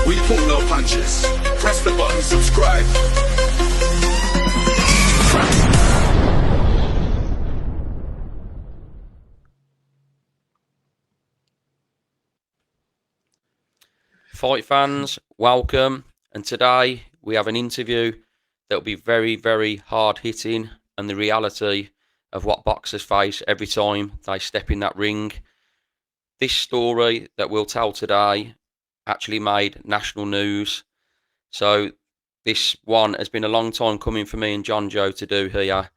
We pull no punches. Press the button, subscribe. Fight fans, welcome. And today we have an interview that will be very, very hard hitting and the reality of what boxers face every time they step in that ring. This story that we'll tell today actually made national news. So this one has been a long time coming for me and Jonjo to do here.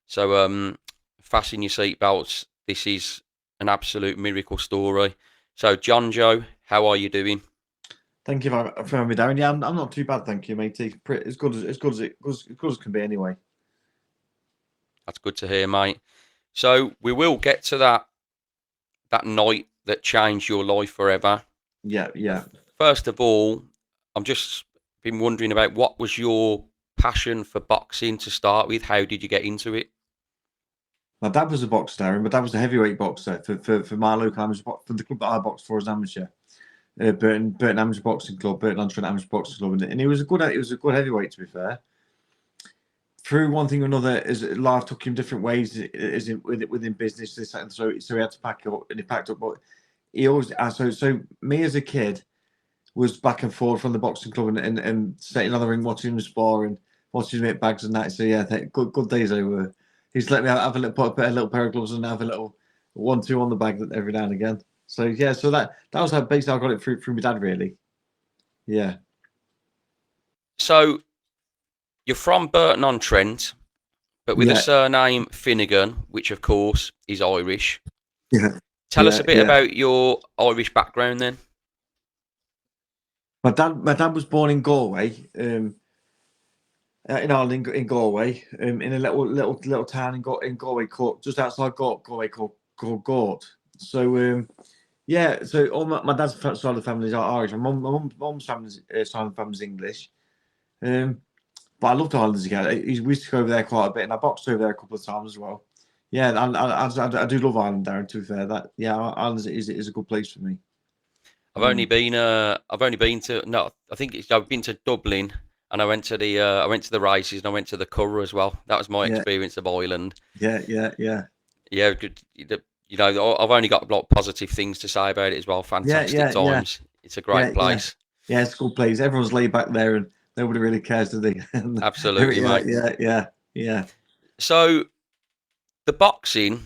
So fasten your seatbelts. This is an absolute miracle story. So Jonjo, how are you doing? Thank you for having me, Darren. Yeah, I'm not too bad, thank you, mate. As good as can be, anyway. That's good to hear, mate. So we will get to that night that changed your life forever. Yeah. First of all, I'm just been wondering about what was your passion for boxing to start with? How did you get into it? My dad was a boxer, Darren. My dad was a heavyweight boxer for my local amateur, for the club that I boxed for as an amateur. Burton Amateur Boxing Club, Burton-on-Trent Amateur Boxing Club, and he was a good heavyweight, to be fair. Through one thing or another, as life took him different ways, within business, this and so he had to pack up, and he packed up. But he always so me as a kid was back and forth from the boxing club and sitting on the ring watching him spar and watching him hit bags and that. So yeah, good days they were. He's let me have a little put a little pair of gloves and have a little 1-2 on the bag every now and again. So yeah, so that was how basically I got it through my dad, really. Yeah. So you're from Burton-on-Trent, but with a surname Finnegan, which of course is Irish. Yeah. Tell us a bit about your Irish background then. My dad was born in Galway, in Ireland, in Galway, in a little town in Galway, just outside Galway called Gort. So so all my dad's side of the family is Irish. My mum's side of the family is English. But I loved Ireland as a kid. We used to go over there quite a bit, and I boxed over there a couple of times as well. Yeah, I do love Ireland, Darren. To be fair, Ireland is a good place for me. I've only been to I've been to Dublin, and I went to the races, and I went to the Curragh as well. That was my experience of Ireland. Yeah. Good. You know, I've only got a lot of positive things to say about it as well. Fantastic times. Yeah. It's a great place. Yeah, it's a good place. Everyone's laid back there, and nobody really cares, do they? Absolutely, mate. Yeah. So, the boxing,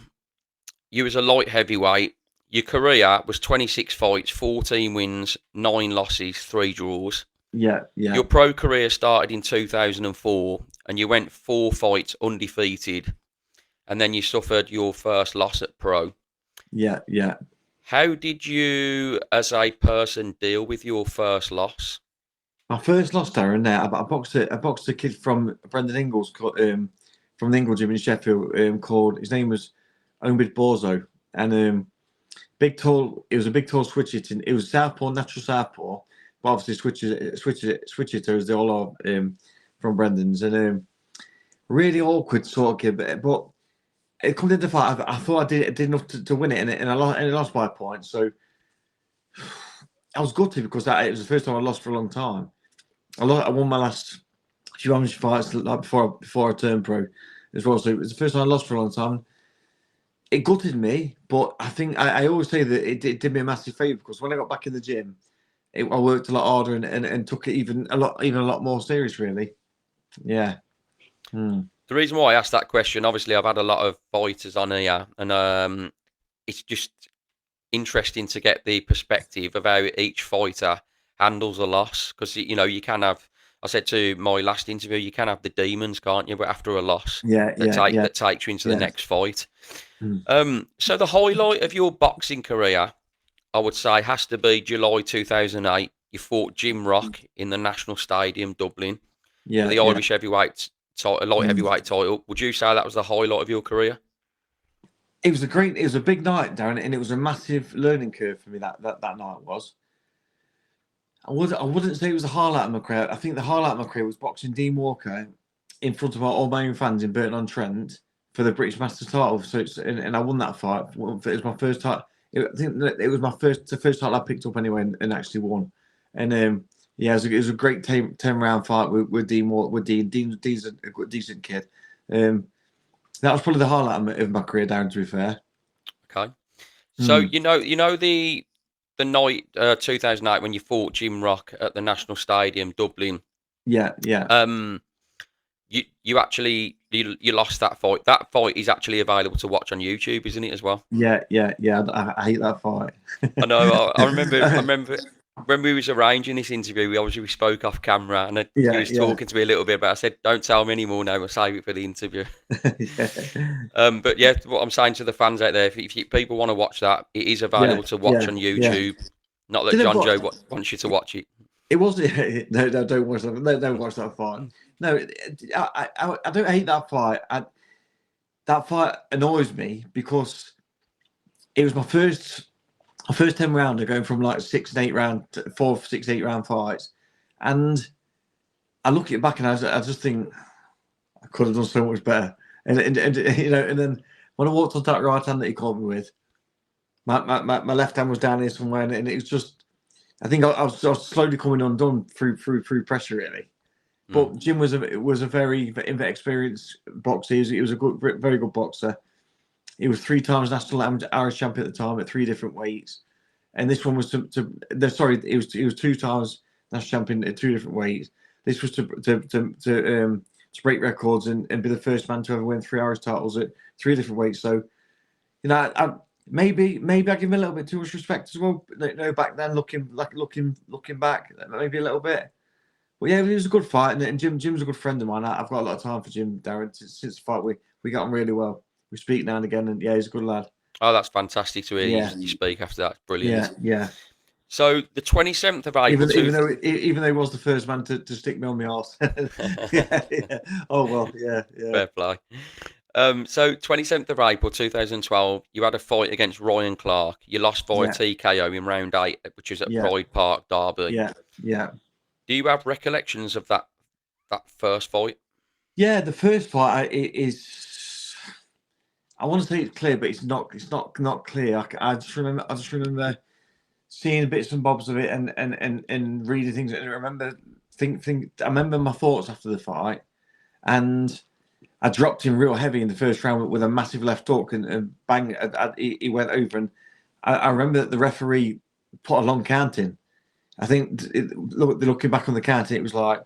you was a light heavyweight. Your career was 26 fights, 14 wins, 9 losses, 3 draws. Yeah. Your pro career started in 2004, and you went 4 fights undefeated. And then you suffered your first loss at pro. Yeah. How did you, as a person, deal with your first loss? My first loss, Darren, there, I boxed a kid from Brendan Ingles, from the Ingle Gym in Sheffield, called, his name was Omid Borzo. And it was a big tall switch hitting. It was southpaw, natural southpaw, but obviously switch hitter as they all are from Brendan's. And really awkward sort of kid, but it comes into the fight. I thought I did enough to win it, and I lost by a point. So I was gutted because it was the first time I lost for a long time. I won my last few amateur fights like before I turned pro as well. So it was the first time I lost for a long time. It gutted me, but I think I always say that it did me a massive favour because when I got back in the gym, I worked a lot harder and took it even a lot more serious, really. Yeah. The reason why I asked that question, obviously, I've had a lot of fighters on here, and it's just interesting to get the perspective of how each fighter handles a loss. Because, you know, you can have, I said to my last interview, you can have the demons, can't you? But after a loss, that takes you into the next fight. So the highlight of your boxing career, I would say, has to be July 2008. You fought Jim Rock in the National Stadium, Dublin, for the Irish heavyweight light heavyweight title. Would you say that was the highlight of your career? It was a big night, Darren, and it was a massive learning curve for me. That night was. I wouldn't say it was the highlight of my career. I think the highlight of my career was boxing Dean Walker in front of all my own fans in Burton-on-Trent for the British Masters title. So and I won that fight. It was my first title. I think it was the first title I picked up anyway and actually won. And Yeah, it was a great 10 round fight with Dean. With Dean. Dean's a decent kid. That was probably the highlight of my career, Darren. To be fair. Okay. So Mm. the night 2008 when you fought Jim Rock at the National Stadium, Dublin. Yeah, yeah, You actually you lost that fight. That fight is actually available to watch on YouTube, isn't it, as well? yeah, yeah. I hate that fight. I know. I remember. I remember when we was arranging this interview. We spoke off camera, and he Yeah, was yeah, talking to me a little bit about. I said, "Don't tell me anymore now. We'll save it for the interview." yeah, But yeah, what I'm saying to the fans out there, if people want to watch that, it is yeah, available to watch yeah, on yeah. YouTube. Not that Do you know Jonjo what? wants you to watch it. It wasn't. No, no, don't watch that. No, don't watch that fight. No, I don't hate that fight. That fight annoys me because it was my first 10 rounder going from like 6 and 8 round, 4, 6, 8 round fights, and I look at it back and I just think I could have done so much better. And and then when I walked on that right hand that he caught me with, my left hand was down here somewhere, and it was just I think I was slowly coming undone through pressure really. Mm. But Jim was a very experienced boxer. He was a very good boxer. He was 3 times national Irish champion at the time at 3 different weights, and this one was sorry, he was 2 times national champion at 2 different weights. This was to break records and be the first man to ever win 3 Irish titles at 3 different weights. So maybe I give him a little bit too much respect as well. Back then looking back, maybe a little bit. Well, yeah, it was a good fight, and Jim's a good friend of mine. I've got a lot of time for Jim, Darren. Since the fight, we got on really well. We speak now and again, and yeah, he's a good lad. Oh, that's fantastic to hear Yeah, you speak after that. yeah, Brilliant. yeah. So the 27th of April, Even though he was the first man to stick me on my arse. Yeah, yeah. Oh well, yeah, yeah, fair play. So 27th of April 2012, you had a fight against Ryan Clark. You lost via yeah, TKO in round 8, which was at yeah, Pride Park, Derby. yeah, yeah. Do you have recollections of that first fight? Yeah, the first fight is. I want to say it's clear, but it's not. It's not clear. I just remember seeing bits and bobs of it and reading things. And I remember I remember my thoughts after the fight, and I dropped him real heavy in the first round with a massive left hook, and bang, he went over. And I remember that the referee put a long count in. I think looking back on the count, it was like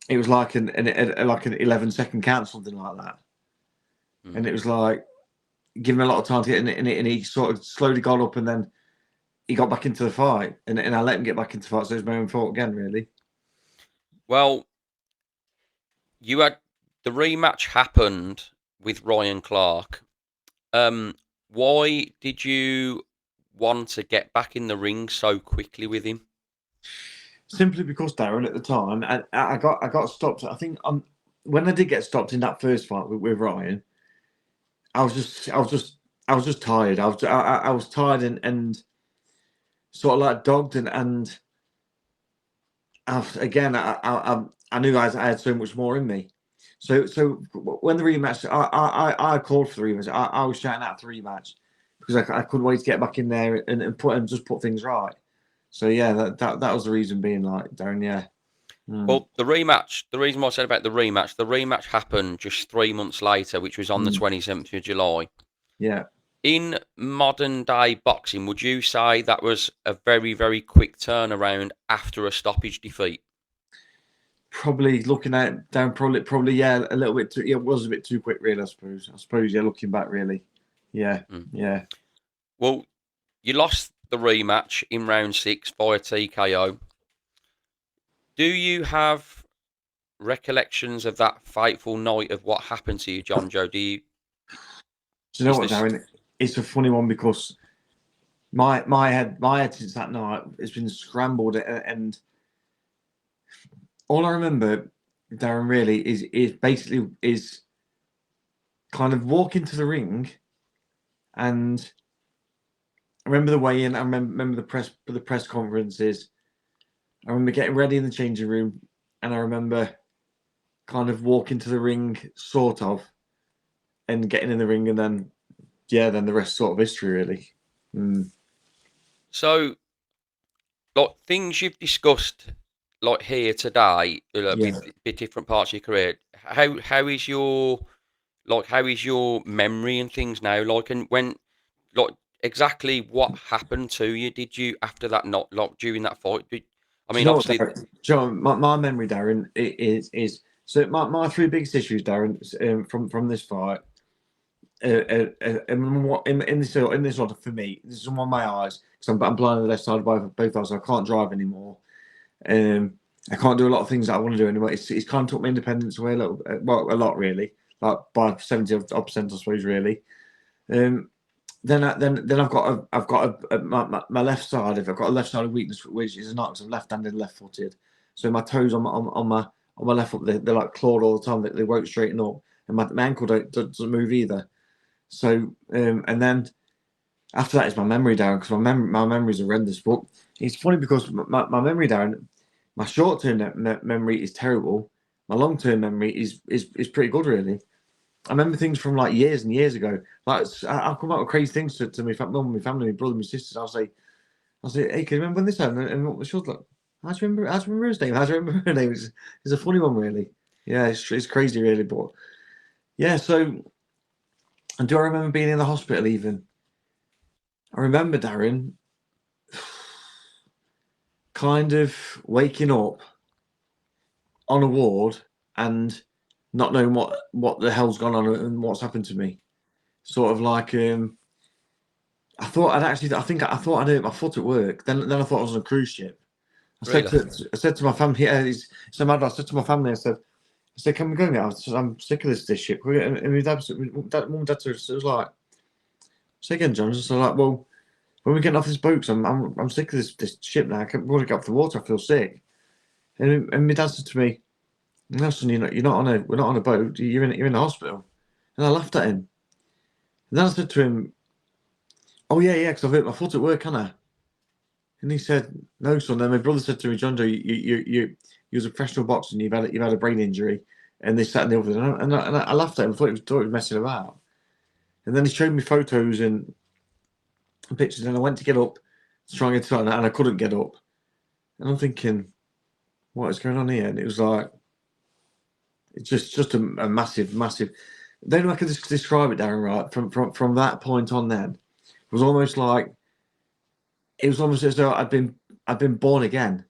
an 11-second count, something like that. Mm. And it was like giving him a lot of time to get in it, and he sort of slowly got up, and then he got back into the fight, and I let him get back into the fight, so it was my own fault again, really. Well, you had the rematch happened with Ryan Clark. Why did you want to get back in the ring so quickly with him? Simply because, Darren, at the time, I got stopped. I think when I did get stopped in that first fight with Ryan, I was just tired. I was tired and sort of like dogged, and I knew I had so much more in me. So when the rematch, I called for the rematch. I was shouting out for the rematch because I couldn't wait to get back in there and just put things right. So yeah, that was the reason being, like, Darren. Yeah. Well, the rematch, the reason why I said about the rematch happened just 3 months later, which was on the 27th of July. Yeah. In modern day boxing, would you say that was a very, very quick turnaround after a stoppage defeat? Probably looking at it down, probably yeah, a little bit too. Yeah, it was a bit too quick, really. I suppose, yeah. Looking back, really, yeah, yeah. Well, you lost the rematch in round 6 via TKO. Do you have recollections of that fateful night of what happened to you, Jonjo? Do you know what, Darren? It's a funny one because my head since that night has been scrambled, and all I remember, Darren, really is basically kind of walking to the ring, and I remember the weigh-in. I remember the press conferences. I remember getting ready in the changing room, and I remember kind of walking to the ring, sort of, and getting in the ring, and then the rest sort of history, really. So like things you've discussed like here today, Yeah. with different parts of your career. How is your memory and things now? Like, and when, like, exactly what happened to you? Did you after that not like during that fight? I Do you mean, know what, obviously, Darren? Do you know, my memory, Darren, is so my three biggest issues, Darren, from this fight. In this order for me, this is on my eyes because I'm blind on the left side of both eyes, so I can't drive anymore. I can't do a lot of things that I want to do anymore. It's kind of took my independence away a little, well, a lot really, like by 70%, I suppose, really. Then I've got my left side. If I've got a left side of weakness, which is not because I'm left-handed, left-footed. So my toes on my left foot, they're like clawed all the time. They won't straighten up, and my ankle doesn't move either. So and then after that is my memory down because my memory is horrendous. But it's funny because my memory down, my short-term memory is terrible. My long-term memory is pretty good, really. I remember things from like years and years ago. Like I'll come out with crazy things to my mum, my family, my brother, my sisters. I'll say, hey, can you remember when this happened? And she'll like, how do you remember his name? How do you remember her name? It's a funny one, really. Yeah, it's crazy, really. But yeah, so and do I remember being in the hospital even? I remember, Darren, kind of waking up on a ward and not knowing what the hell's gone on and what's happened to me. Sort of like I thought I thought I'd hurt my foot at work. Then I thought I was on a cruise ship. really. I said to my family, yeah, it's so mad. I said to my family, I said, can we go now? I'm sick of this ship. And my mum and dad said, it was like, say again, John. So like, well, when we get off this boat, 'cause I'm sick of this ship now. I want to get off the water. I feel sick. And my dad said to me, no, son, we're not on a boat. You're in the hospital. And I laughed at him. And then I said to him, oh yeah, because I've hurt my foot at work, can I? And he said, no, son. Then my brother said to me, Jonjo, you was a professional boxer and you've had a brain injury. And this, that, and the other. And I laughed at him. Thought he was messing about. And then he showed me photos and pictures. And I went to get up to try and get on, and I couldn't get up. And I'm thinking, what is going on here? And it was like, it's just a massive. The only way I can describe it, Darren, right, from that point on, then it was almost like it was almost as though I'd been born again,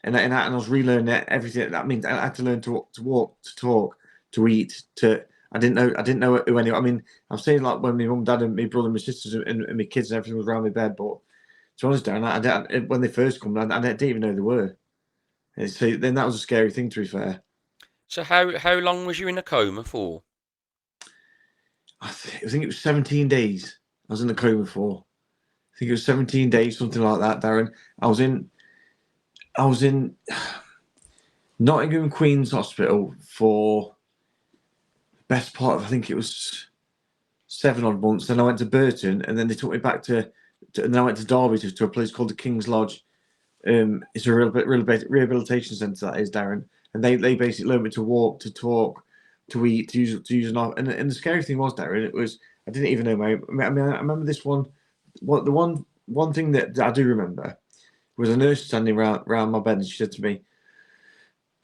and I was relearning everything. That means I had to learn to walk, to talk, to eat. I didn't know who anyone. I mean, I'm saying like when my mum, dad, and my brother, and my sisters, and my kids and everything was around my bed, but to be honest, Darren, when they first come, I didn't even know they were. And so then that was a scary thing, to be fair. So how long was you in a coma for? I think it was 17 days. I was in the coma for. I think it was 17 days, something like that, Darren. I was in Nottingham Queen's Hospital for the best part of, I think it was 7 odd months. Then I went to Burton, and then they took me back and then I went to Derby to a place called the King's Lodge. It's a rehabilitation centre, that is, Darren. And they basically learned me to walk, to talk, to eat, to use an arm. And the scary thing was, Darren, it was I didn't even know I remember this one. What the one thing that I do remember was a nurse standing around my bed, and she said to me,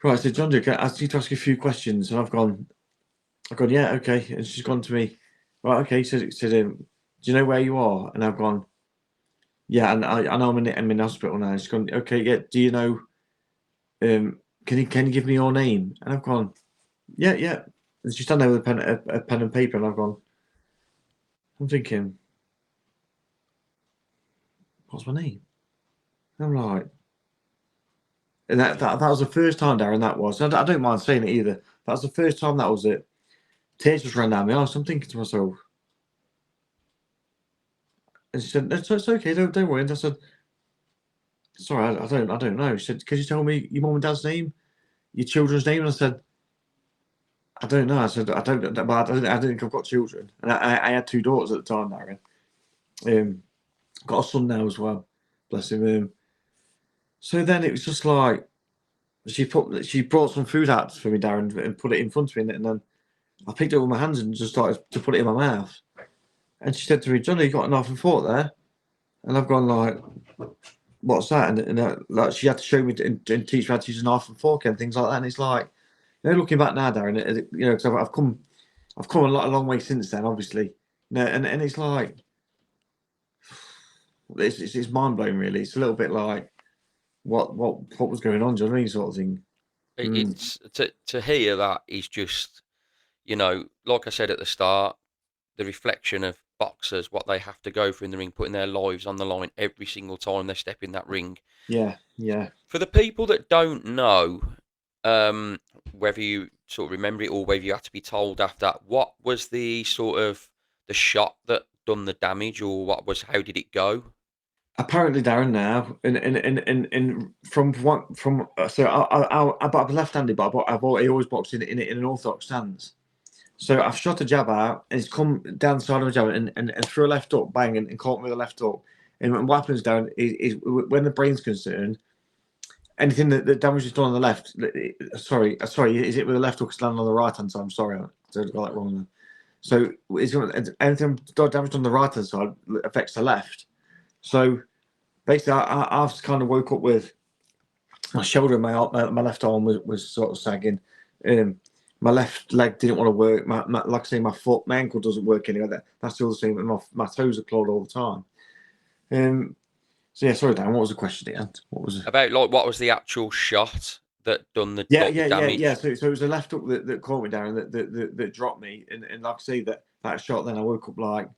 "Right," I said, "Jonjo, can I ask you to ask you a few questions?" And I've gone, "Yeah, okay." And she's gone to me, "Right, okay." Said, "Do you know where you are?" And I've gone, "Yeah." And I know I'm in hospital now. And she's gone, "Okay, yeah. Do you know? Can you give me your name?" And I've gone, "Yeah, yeah." And she's standing there with a pen and paper, and I've gone, I'm thinking, what's my name? And I'm like, and that was the first time, Darren, that was. I don't mind saying it either. That was the first time that was it. Tears just ran down my eyes. I'm thinking to myself, and she said, it's okay, don't worry. And I said, sorry, I don't know. She said, could you tell me your mum and dad's name, your children's name? And I said, I don't know. I said, I don't think I've got children. And I had 2 daughters at the time, Darren. Got a son now as well, bless him. So then it was just like she brought some food out for me, Darren, and put it in front of me, and then I picked it up with my hands and just started to put it in my mouth. And she said to me, "Johnny, you got a knife and fork there?" And I've gone like, what's that? And like she had to show me and teach me how to use a knife and fork and things like that. And it's like, looking back now, Darren, because I've come a long way since then, obviously. And it's like, it's mind blowing, really. It's a little bit like, what was going on? Do you know what I mean, sort of thing. It's to hear that is just, like I said at the start, the reflection of boxers, what they have to go through in the ring, putting their lives on the line every single time they step in that ring. Yeah, yeah. For the people that don't know, whether you sort of remember it or whether you had to be told after, what was the sort of the shot that done the damage, or how did it go? Apparently, Darren, now, and from what from so I'm left-handed, but I always box in an orthodox stance. So I've shot a jab out, and it's come down the side of a jab, and threw a left hook, bang, and caught me with a left hook. And what happens, Darren, is when the brain's concerned, anything that damage is done on the left. Sorry, is it with the left hook landing on the right hand side? I'm sorry, I got that wrong. So anything damage on the right hand side affects the left. So basically, I've kind of woke up with my shoulder and my left arm was sort of sagging. My left leg didn't want to work. Like I say, my foot, my ankle doesn't work anyway. That's still the same. And my toes are clawed all the time. So yeah, sorry, Dan. What was the question again? What was it? About what was the actual shot that done the damage? Yeah. So it was a left hook that caught me down, that dropped me, and like I say, that shot. Then I woke up like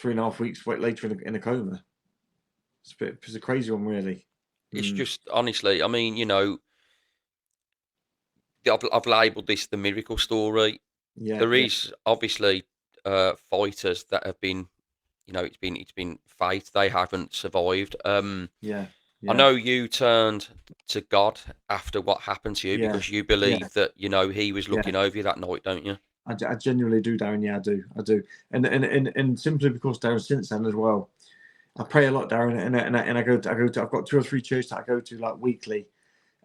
3.5 weeks later in a coma. It's a crazy one, really. It's just, honestly, I mean, I've labelled this the miracle story. Yeah, There is obviously fighters that have been, it's been fate. They haven't survived. yeah. I know you turned to God after what happened to you, because you believe that He was looking over you that night, don't you? I genuinely do, Darren. Yeah, I do, and simply because, Darren, since then as well, I pray a lot, Darren, and I go to. I've got 2 or 3 churches that I go to like weekly,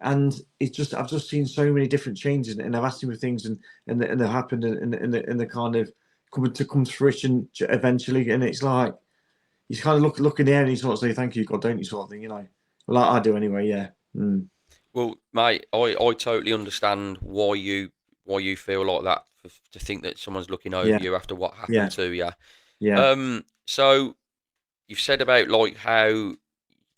and it's just I've just seen so many different changes, and I've asked him for things, and they happened, and the kind of come to fruition eventually, and it's like he's kind of look in the air and he sort of say thank you, God, don't you, sort of thing, Well, I do anyway, yeah. Well, mate, I totally understand why you feel like that, to think that someone's looking over you after what happened to you. Yeah. So you've said about like how,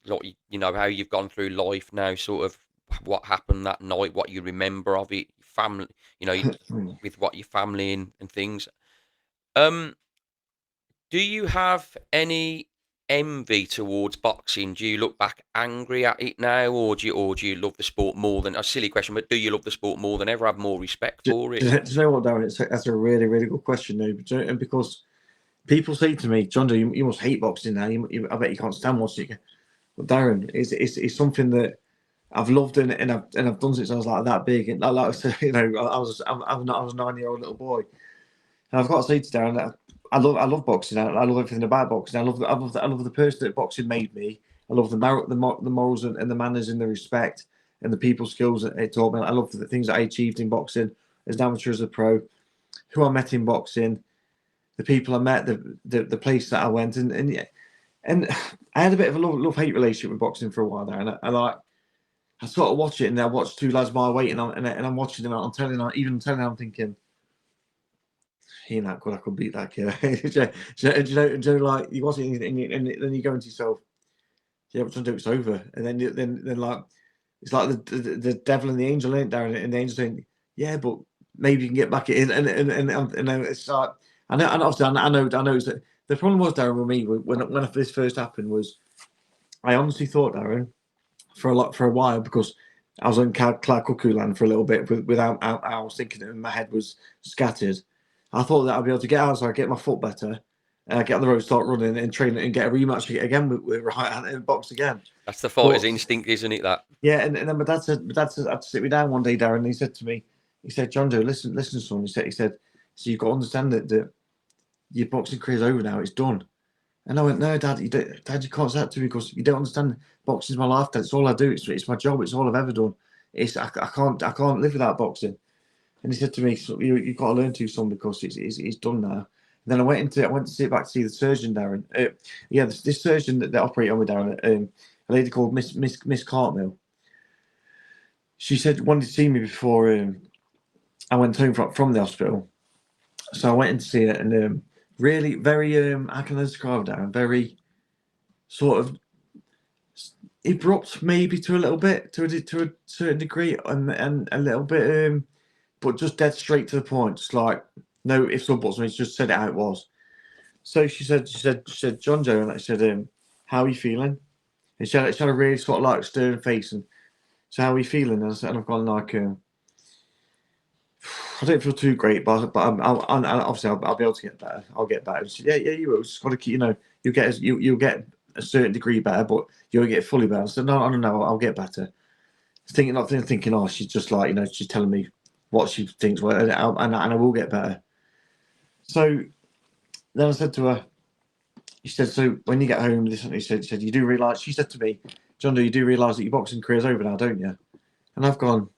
like, how you've gone through life now, sort of what happened that night, what you remember of it, family, with what your family and things. Do you have any envy towards boxing? Do you look back angry at it now, or do you love the sport more than, a silly question, but do you love the sport more than ever, have more respect for it? Do you know what, Darren? That's a really, really good question, though. And because people say to me, Jonjo, you must hate boxing now. I bet you can't stand watching it. But Darren, it's something that I've loved, and I've done since I was like that big. And like I said, I was a 9-year-old little boy, and I've got to say to Darren that I love boxing. I love everything about boxing. I love the person that boxing made me. I love the morals and the manners and the respect and the people skills that it taught me. I love the things that I achieved in boxing as an amateur, as a pro, who I met in boxing, the people I met, the place that I went, and I had a bit of a love-hate relationship with boxing for a while there, and I sort of watch it, and I watch 2 lads my weight, and I'm watching them. I'm telling I'm thinking, he ain't that good. I could beat that kid. do you know, like you watch it, and then you go into yourself, yeah, but it's over, and then like it's like the devil and the angel ain't there, and the angel saying, yeah, but maybe you can get back in, and it's like I know, and obviously I know that the problem was, Darren, with me when this first happened was I honestly thought, Darren, for a while, because I was in Cloud Cuckoo land for a little bit without I was thinking, and my head was scattered. I thought that I'd be able to get outside, get my foot better, get on the road, start running and train and get a rematch again with right and box again. That's the fighter's instinct, isn't it? That. Yeah, and then my dad had to sit me down one day, Darren, and he said to me, Jonjo, listen, son. He said, so you've got to understand that your boxing career's over now. It's done. And I went, no, Dad, you can't say that to me, because you don't understand. Boxing's my life. That's all I do. It's my job. It's all I've ever done. I can't live without boxing. And he said to me, so you've got to learn to, son, because it's done now. And then I went to sit back to see the surgeon, Darren. This surgeon that operated on me, Darren. a lady called Miss Cartmill. She said wanted to see me before I went home from the hospital. So I went in to see her, and really very how can I describe that? Very sort of abrupt, maybe to a little bit, to a certain degree, and a little bit, but just dead straight to the point, just like no ifs or buts. I mean, she just said it how it was. So she said, Jonjo, and I said, how are you feeling? And she had a really sort of like stern face, and so how are you feeling? And I've gone like, I don't feel too great, but obviously I'll be able to get better. I'll get better. She said, yeah, you will. Just got to keep, you'll get a certain degree better, but you'll get fully better. I said, no, I don't know, I'll get better. Thinking, oh, she's just like, she's telling me what she thinks, well, and I will get better. So then I said to her, she said, so when you get home, she said, you do realise, she said to me, Jonjo, you do realise that your boxing career's over now, don't you? And I've gone,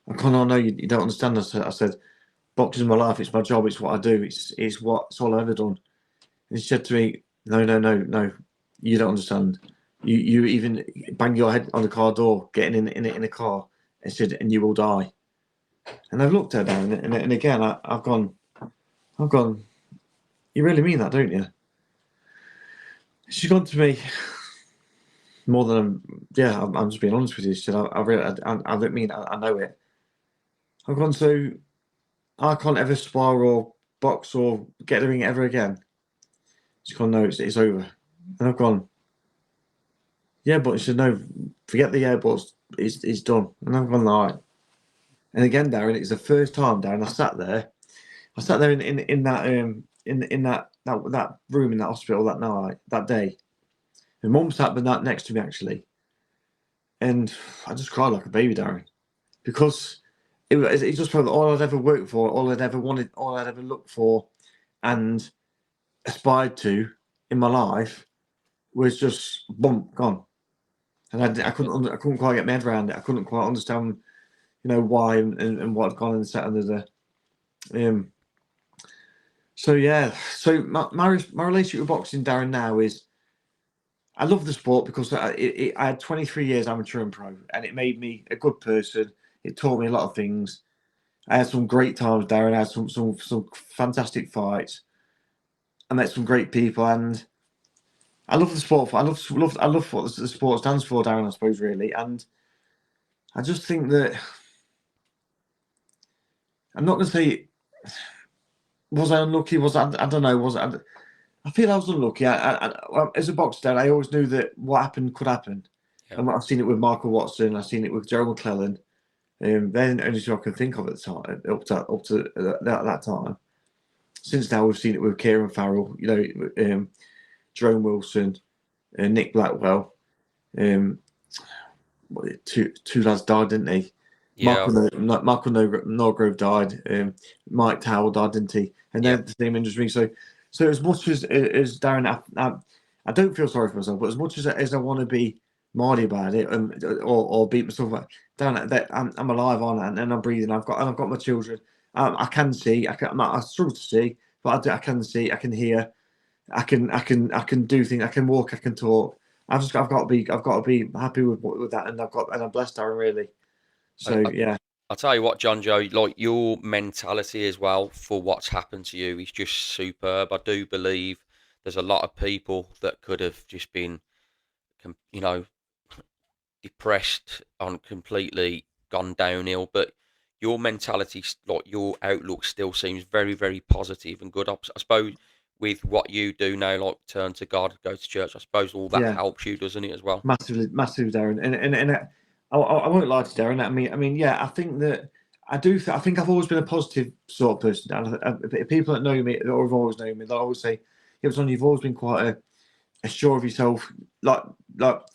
oh no, you don't understand. I said, boxing's my life, it's my job, it's what I do, it's all I've ever done. And she said to me, no, you don't understand. You even bang your head on the car door, getting in a car, and said, and you will die. And I've looked at her, and again, I've gone, you really mean that, don't you? She's gone to me more than I'm just being honest with you. She said, I don't mean I know it. I've gone, so I can't ever spar or box or get the ring ever again. She's gone, no, it's over. And I've gone, yeah, but she said, no, forget the airports, it's done. And I've gone, all right. And again, Darren, it's the first time, Darren, I sat there in that room in that hospital that night, that day. And Mum sat next to me actually, and I just cried like a baby, Darren, because it just felt that all I'd ever worked for, all I'd ever wanted, all I'd ever looked for, and aspired to in my life was just boom, gone. And I couldn't quite get my head around it. I couldn't quite understand, why and what had gone and set under the. So yeah, so my relationship with boxing, Darren, now is I love the sport because I had 23 years amateur and pro, and it made me a good person. It taught me a lot of things. I had some great times, Darren. I had some fantastic fights. I met some great people, and I love the sport. I love what the sport stands for, Darren, I suppose, really. And I just think that I'm not going to say was I unlucky. I don't know. I feel I was unlucky. As a boxer, I always knew that what happened could happen. Yeah. And I've seen it with Michael Watson. I've seen it with Gerald McClellan. Then only two I can think of at the time, up to that time. Since now, we've seen it with Kieran Farrell, Jerome Wilson, Nick Blackwell. Two lads died, didn't they? Yeah. Michael Norgrove died. Mike Towell died, didn't he? And they're the same industry. So as much as Darren, I don't feel sorry for myself, but as much as I want to be Mardy about it or beat myself up, Darren, I'm alive on it and I'm breathing. I've got my children. I can see. I struggle to see, but I can see. I can hear. I can do things. I can walk. I can talk. I've got to be happy with that, and I'm blessed, Darren, really. So yeah. I'll tell you what, Jonjo, like your mentality as well for what's happened to you is just superb. I do believe there's a lot of people that could have just been, depressed and completely gone downhill. But your mentality, like your outlook, still seems very, very positive and good. I suppose with what you do now, like turn to God, go to church, I suppose all that helps you, doesn't it, as well? Massively, Darren. And I won't lie to Darren. I mean, yeah, I think that I do. I think I've always been a positive sort of person. And people that know me, or have always known me, they'll always say, "It was on. You've always been quite a sure of yourself, like not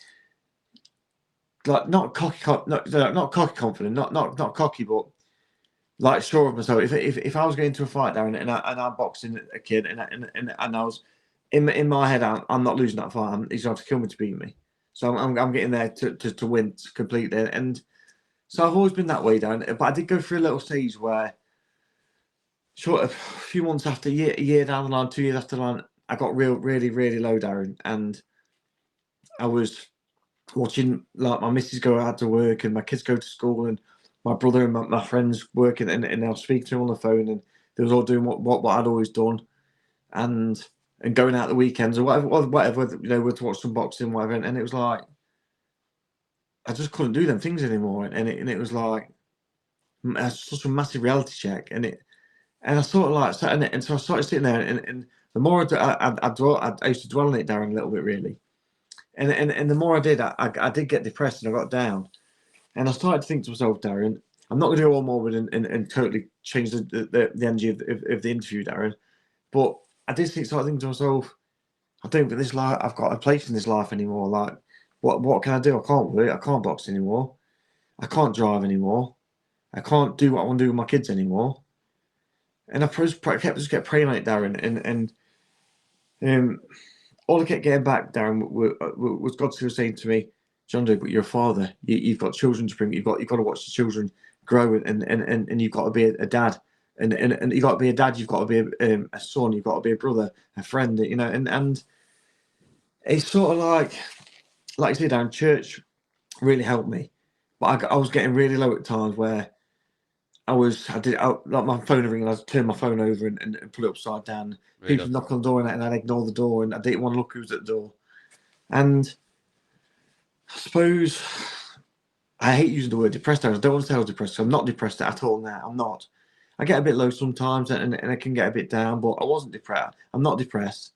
cocky, not cocky confident, not cocky, but like sure of myself. If I was going to a fight, Darren, and I'm boxing a kid, and I was in my head, I'm not losing that fight. He's going to have to kill me to beat me. So I'm getting there to win completely. And so I've always been that way, Darren. But I did go through a little stage where, short of a few months after, a year down the line, 2 years after the line, I got really, really low, Darren. And I was watching like my missus go out to work and my kids go to school and my brother and my friends working and I'll speak to them on the phone and they was all doing what I'd always done and going out the weekends or whatever we'd watch some boxing whatever and it was like I just couldn't do them things anymore and it was like such a massive reality check and I sort of like sat in it and so I started sitting there and the more I used to dwell on it, Darren, a little bit really. And the more I did, I did get depressed and I got down. And I started to think to myself, Darren, I'm not going to go on morbid and totally change the energy of the interview, Darren. But I did start thinking to myself, I don't think this life, I've got a place in this life anymore. Like, what can I do? I can't work. I can't box anymore. I can't drive anymore. I can't do what I want to do with my kids anymore. And I just kept praying on it, Darren. And all I kept getting back, Darren, was God still saying to me, Jonjo, but you're a father. You've got children to bring. You've got to watch the children grow, and you've got to be a dad. And you've got to be a dad. You've got to be a son. You've got to be a brother, a friend. And it's sort of like you said, Darren, church really helped me, but I was getting really low at times where like my phone would ring and I'd turn my phone over and put it upside down. Really? People knock on the door and I'd ignore the door and I didn't want to look who was at the door. And I suppose I hate using the word depressed. I don't want to say I was depressed. So I'm not depressed at all now. I'm not. I get a bit low sometimes and I can get a bit down, but I wasn't depressed. I'm not depressed.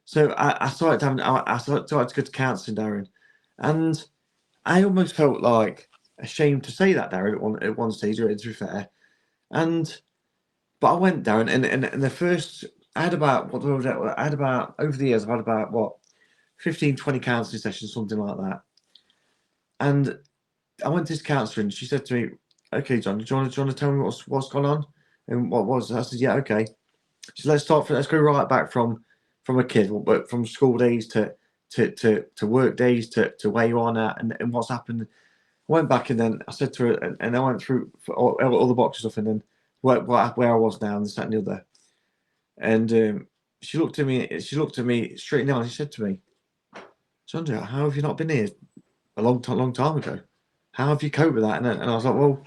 So I started to go to counselling, Darren, and I almost felt like ashamed to say that, Darren, at one stage, to be fair. But I went, Darren, and the first, I had about, over the years, I've had about, 15, 20 counselling sessions, something like that. And I went to this counsellor and she said to me, okay, John, do you want to tell me what's gone on? And what was it? I said, yeah, okay. She said, let's go right back from a kid, but from school days to work days to where you are now and what's happened. I went back and then I said to her, and I went through all the boxes stuff and then where I was now and this, that, and the other. And she looked at me straight in the eye and she said to me, Jonjo, how have you not been here a long time ago? How have you coped with that? And I was like, well,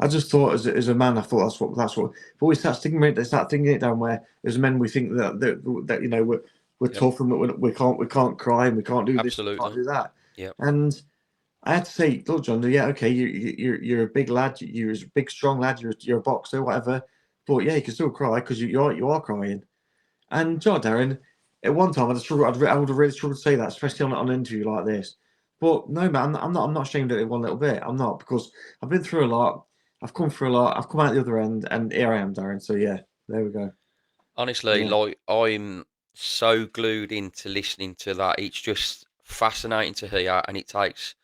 I just thought as a man, I thought that's what. But we start thinking it down where as men we think that we're tough and we can't cry and we can't do this, we can't do that. Yeah. And I had to say, look, John, yeah, okay, you're a big lad, you're a big strong lad, you're a boxer, whatever. But yeah, you can still cry because you are crying. And John, Darren, at one time I would have really struggled to say that, especially on an interview like this. But no, man, I'm not ashamed of it one little bit. I'm not, because I've been through a lot. I've come through a lot. I've come out the other end, and here I am, Darren. So yeah, there we go. Honestly, like I'm so glued into listening to that. It's just fascinating to hear, and it takes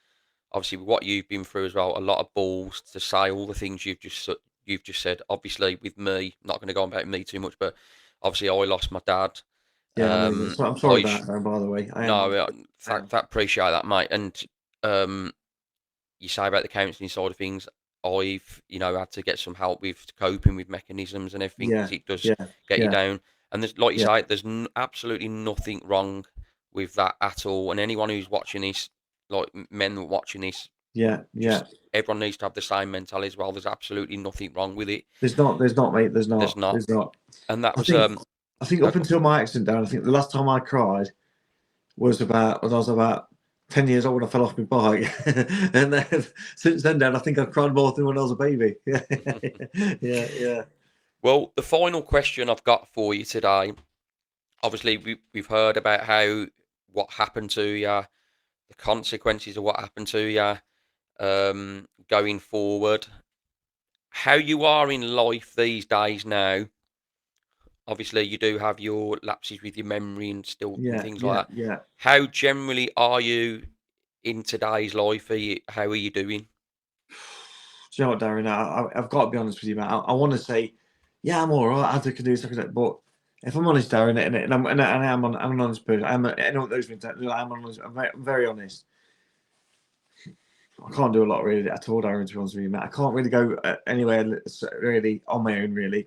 obviously what you've been through as well, a lot of balls to say all the things you've just said. Obviously, with me, not going to go on about me too much, but obviously I lost my dad. Yeah, I'm sorry about that, by the way. That appreciate that, mate. And you say about the counselling side of things. I've had to get some help with coping with mechanisms and everything because it does get you down. And there's, like you say, there's absolutely nothing wrong with that at all. And anyone who's watching this, like men watching this, everyone needs to have the same mentality as well. There's absolutely nothing wrong with it. There's not, mate. There's not. And that was I think up until my accident, Darren, I think the last time I cried was when I was about 10 years old. I fell off my bike, and then since then, Dad, I think I've cried more than when I was a baby. yeah. Well, the final question I've got for you today. Obviously, we've heard about what happened to you, the consequences of what happened to you, going forward. How you are in life these days now. Obviously, you do have your lapses with your memory and things like that. Yeah. How generally are you in today's life? How are you doing? Do you know what, Darren? I've got to be honest with you, man. I want to say, yeah, I'm all right. I can do something, but if I'm honest, Darren, I'm an honest person. I know what those means. I'm honest. I'm very honest. I can't do a lot really at all, Darren. To be honest with you, man, I can't really go anywhere really on my own, really,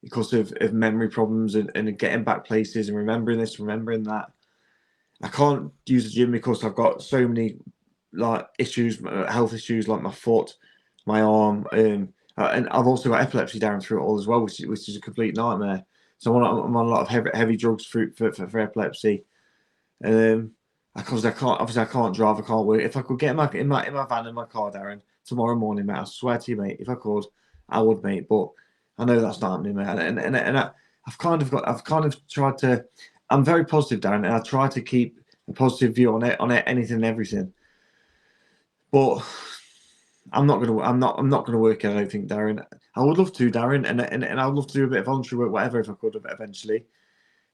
because of memory problems and getting back places and remembering this, remembering that. I can't use the gym because I've got so many like issues, health issues like my foot, my arm, and I've also got epilepsy down through it all as well, which is a complete nightmare. So I'm on a lot of heavy drugs for epilepsy. Because I can't drive, I can't work. If I could get in my van in my car, Darren, tomorrow morning, mate, I swear to you, mate, if I could, I would, mate. But I know that's not happening, mate. I've kind of tried to. I'm very positive, Darren, and I try to keep a positive view on anything and everything. But I'm not gonna work it. I don't think, Darren. I would love to, Darren, and I'd love to do a bit of voluntary work, whatever, if I could eventually.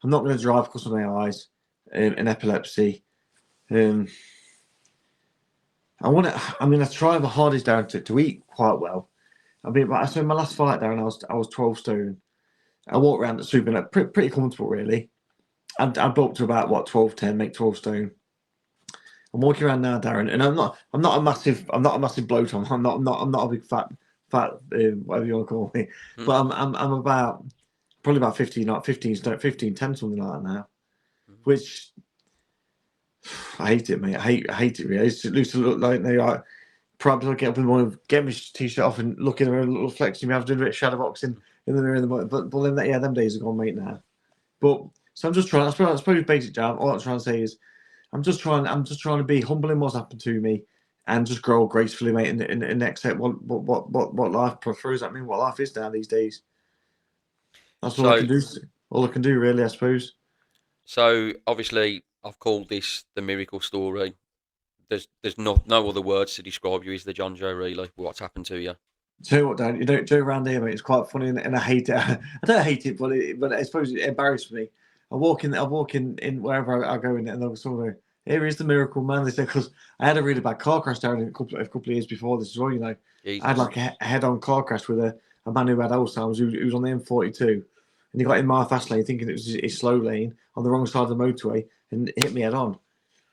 I'm not going to drive because of my eyes and epilepsy. I try my hardest, down to eat quite well. So in my last fight, Darren, I was 12 stone. I walked around the super and pretty comfortable, really. I bulked to about what 12, 10, make 12 stone. I'm walking around now, Darren, and I'm not a massive bloat. I'm not a big fat whatever you want to call me. Mm. But I'm about probably about 15, not 15 stone, 15, 10, something like that now. Which I hate it, mate. I hate it really. It used to look like they are. Perhaps I get up in the morning, get my t-shirt off, and look in the mirror, a little flexing. Me, I've done a bit of shadow boxing in the mirror in the morning. But then them days are gone, mate. Now, but so I'm just trying. I suppose basic job. All I'm trying to say is, I'm just trying to be humble in what's happened to me, and just grow gracefully, mate, and accept what life prefers. I mean, what life is now these days. That's all I can do. All I can do, really, I suppose. So obviously, I've called this the miracle story. There's no other words to describe you. Is the Jonjo really what's happened to you? Tell you what, Dan, you don't do around here, mate. It's quite funny, and I hate it. I don't hate it, but I suppose it embarrasses me. I walk in wherever I go in, and they'll sort of, here is the miracle man. They say, because I had a really bad car crash down a couple of years before this as well. You know, Jesus. I had like a head-on car crash with a man who had Alzheimer's, who was on the M42, and he got in my fast lane thinking it was his slow lane on the wrong side of the motorway, and hit me head on.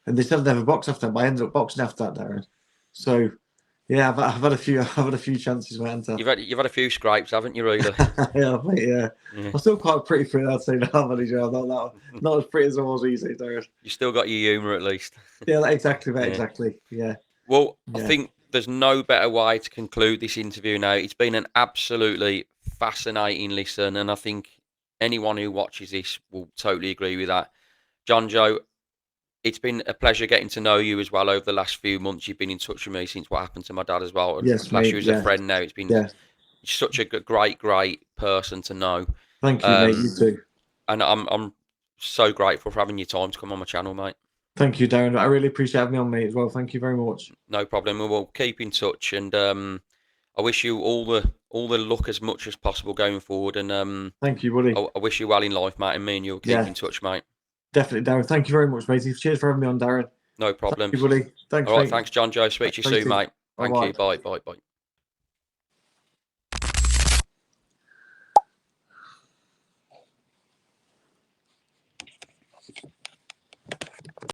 And they said I'd never box after that, but I ended up boxing after that, Darren. So yeah, I've had a few chances, mate. You've had a few scrapes, haven't you, really? Yeah, mate, yeah. I'm still quite pretty for it, I'd say now, manager. Not as pretty as I was these days, Darren. You still got your humour at least. Yeah, exactly, mate, Yeah. exactly. Yeah. Well, Yeah. I think there's no better way to conclude this interview now. It's been an absolutely fascinating listen, and I think anyone who watches this will totally agree with that. Jonjo, it's been a pleasure getting to know you as well over the last few months. You've been in touch with me since what happened to my dad as well. Yes, Class mate, you as yeah. a friend now. It's been Yeah. such a great person to know. Thank you, mate. You too. And I'm so grateful for having your time to come on my channel, mate. Thank you, Darren. I really appreciate having me on, mate, as well. Thank you very much. No problem. We'll keep in touch, and I wish you all the luck as much as possible going forward. And Thank you, buddy. I wish you well in life, mate. And me and you'll keep in touch, mate. Definitely, Darren. Thank you very much, mate. Cheers for having me on, Darren. No problem. Thank you, buddy. Thanks, all right, mate. thanks, Jonjo. Speak to you soon, mate. Thank you. Bye.